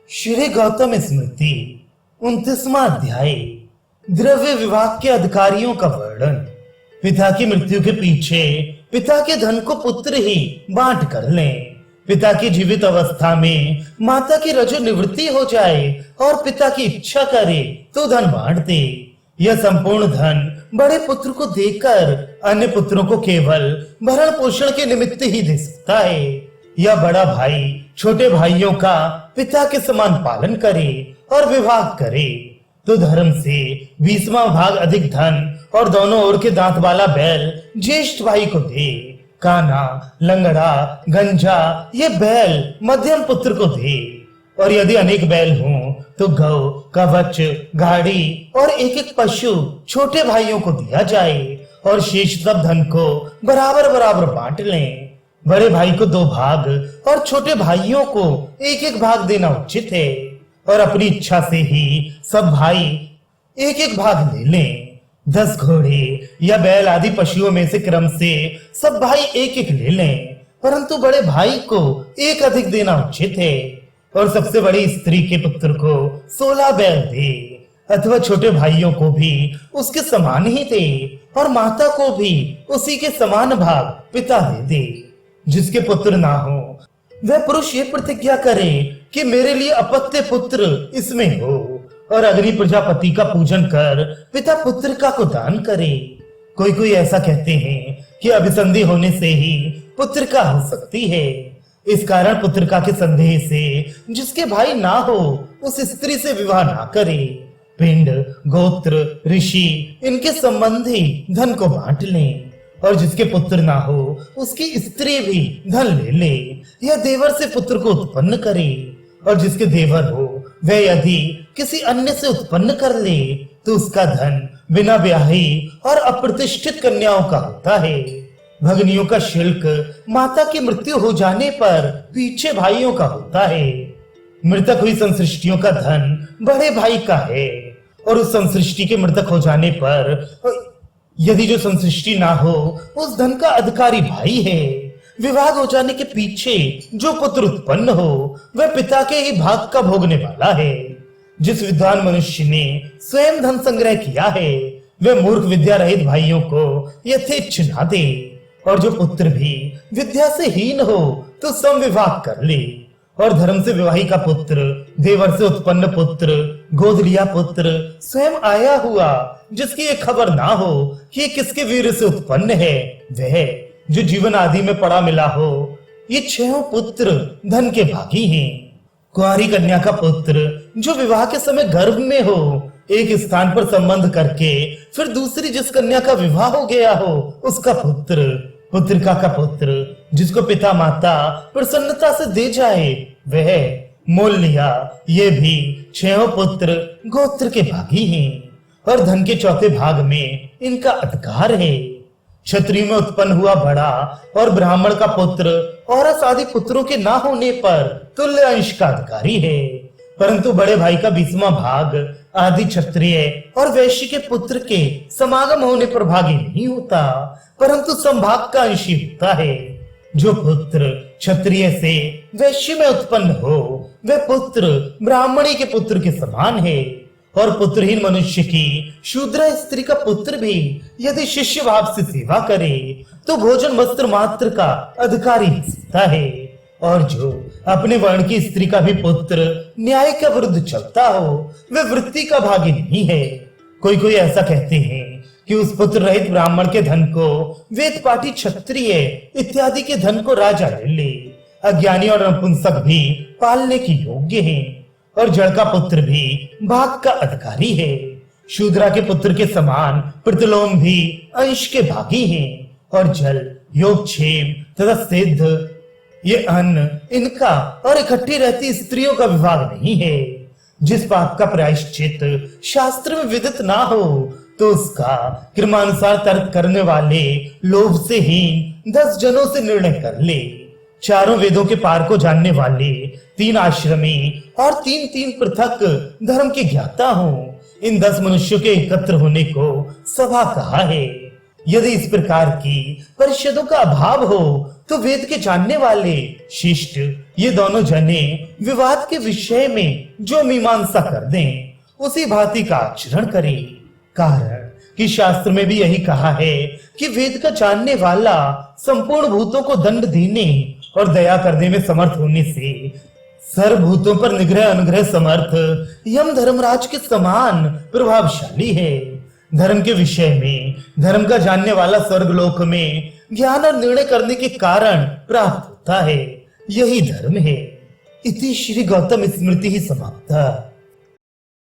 श्री गौतम स्मृति 29वां अध्याय। द्रव्य विभाग के अधिकारियों का वर्णन। पिता की मृत्यु के पीछे पिता के धन को पुत्र ही बांट कर लें। पिता की जीवित अवस्था में माता की रजो निवृत्ति हो जाए और पिता की इच्छा करे तो धन बांट दे। यह संपूर्ण धन बड़े पुत्र को देकर अन्य पुत्रों को केवल भरण पोषण के निमित्त ही दे सकता है। यह बड़ा भाई छोटे भाइयों का पिता के समान पालन करे और विभाग करे तो धर्म से 20वां भाग अधिक धन और दोनों ओर के दांत वाला बैल ज्येष्ठ भाई को दे। काना, लंगड़ा, गंजा ये बैल मध्यम पुत्र को दे। और यदि अनेक बैल हों तो गौ, कवच, गाड़ी और एक एक पशु छोटे भाइयों को दिया जाए और शेष सब धन को बराबर बराबर बांट लें। बड़े भाई को 2 भाग और छोटे भाइयों को एक एक भाग देना उचित है। और अपनी इच्छा से ही सब भाई एक एक भाग ले लें। 10 घोड़े या बैल आदि पशुओं में से क्रम से सब भाई एक एक ले लें, परंतु बड़े भाई को एक अधिक देना उचित है। और सबसे बड़ी स्त्री के पुत्र को 16 बैल दे, अथवा छोटे भाइयों को भी उसके समान ही दे और माता को भी उसी के समान भाग पिता दे। जिसके पुत्र ना हो वह पुरुष ये प्रतिज्ञा करे कि मेरे लिए अपत्य पुत्र इसमें हो और अग्नि प्रजापति का पूजन कर पिता पुत्रिका को दान करे। कोई ऐसा कहते हैं कि अभिसंधि होने से ही पुत्रिका हो सकती है। इस कारण पुत्रिका के संदेह से जिसके भाई ना हो उस स्त्री से विवाह ना करे। पिंड, गोत्र, ऋषि इनके संबंधी धन को बांट लें और जिसके पुत्र ना हो उसकी स्त्री भी धन ले ले या देवर से पुत्र को उत्पन्न करे। और जिसके देवर हो वह यदि किसी अन्य से उत्पन्न कर ले तो उसका धन बिना ब्याही और अप्रतिष्ठित कन्याओं का होता है। भगनियों का शुल्क माता की मृत्यु हो जाने पर पीछे भाइयों का होता है। मृतक हुई संसृष्टियों का धन बड़े भाई का है और उस संसृष्टि के मृतक हो जाने पर यदि जो संसृष्टि ना हो उस धन का अधिकारी भाई है। विवाह हो जाने के पीछे जो पुत्र उत्पन्न हो वह पिता के ही भाग का भोगने वाला है। जिस विद्वान मनुष्य ने स्वयं धन संग्रह किया है वह मूर्ख विद्या रहित भाइयों को यथेच्छ ना दे। और जो पुत्र भी विद्या से हीन हो तो समविवाह कर ले। और धर्म से विवाही का पुत्र, देवर से उत्पन्न पुत्र, गोद लिया पुत्र, स्वयं आया हुआ जिसकी ये खबर ना हो कि ये किसके वीर से उत्पन्न है, वह जो जीवन आदि में पड़ा मिला हो, ये 6 पुत्र धन के भागी हैं। कुंवारी कन्या का पुत्र जो विवाह के समय गर्भ में हो, एक स्थान पर संबंध करके फिर दूसरी जिस कन्या का विवाह हो गया हो उसका पुत्र, पुत्रिका का पुत्र जिसको पिता माता प्रसन्नता से दे जाए वह, मोल लिया ये भी 6 पुत्र गोत्र के भागी हैं और धन के चौथे भाग में इनका अधिकार है। क्षत्रिय में उत्पन्न हुआ बड़ा और ब्राह्मण का पुत्र और आदि पुत्रों के ना होने पर तुल्य अंश का अधिकारी है, परंतु बड़े भाई का 20वां भाग आदि क्षत्रिय और वैश्य के पुत्र के समागम होने पर भागी नहीं होता, परंतु संभाग का अंश होता है। जो पुत्र क्षत्रिय से वैश्य में उत्पन्न हो वह पुत्र ब्राह्मणी के पुत्र के समान है। और पुत्रहीन मनुष्य की शूद्र स्त्री का पुत्र भी यदि शिष्य भाव से सेवा करे तो भोजन वस्त्र मात्र का अधिकारी हो सकता है। और जो अपने वर्ण की स्त्री का भी पुत्र न्याय के विरुद्ध चलता हो वह वृत्ति का भागी नहीं है। कोई ऐसा कहते हैं कि उस पुत्र रहित ब्राह्मण के धन को वेद पाठी क्षत्रिय इत्यादि के धन को राजा ले ले। अज्ञानी और नपुंसक भी पालने की योग्य है और जड़ का पुत्र भी भाग का अधिकारी है। शूद्रा के पुत्र के समान प्रतिलोम भी अंश के भागी हैं और जल, योगक्षेम तथा सिद्ध ये अन्न इनका और इकट्ठी रहती स्त्रियों का विभाग नहीं है। जिस पाप का प्रायश्चित शास्त्र में विदित ना हो तो उसका क्रमानुसार तर्क करने वाले लोभ से हीन 10 जनों से निर्णय कर ले। चारों वेदों के पार को जानने वाले 3 आश्रमी और 3 पृथक धर्म के ज्ञाता हों, इन 10 मनुष्यों के एकत्र होने को सभा कहा है। यदि इस प्रकार की परिषदों का अभाव हो तो वेद के जानने वाले शिष्ट ये दोनों जने विवाद के विषय में जो मीमांसा कर दें उसी भांति का आचरण करें। कारण कि शास्त्र में भी यही कहा है कि वेद का जानने वाला संपूर्ण भूतों को दंड देने और दया करने में समर्थ होने से सर्वभूतों पर निग्रह अनुग्रह समर्थ यम धर्मराज के समान प्रभावशाली है। धर्म के विषय में धर्म का जानने वाला स्वर्गलोक में ज्ञान और निर्णय करने के कारण प्राप्त होता है। यही धर्म है। इति श्री गौतम स्मृति ही समाप्ता।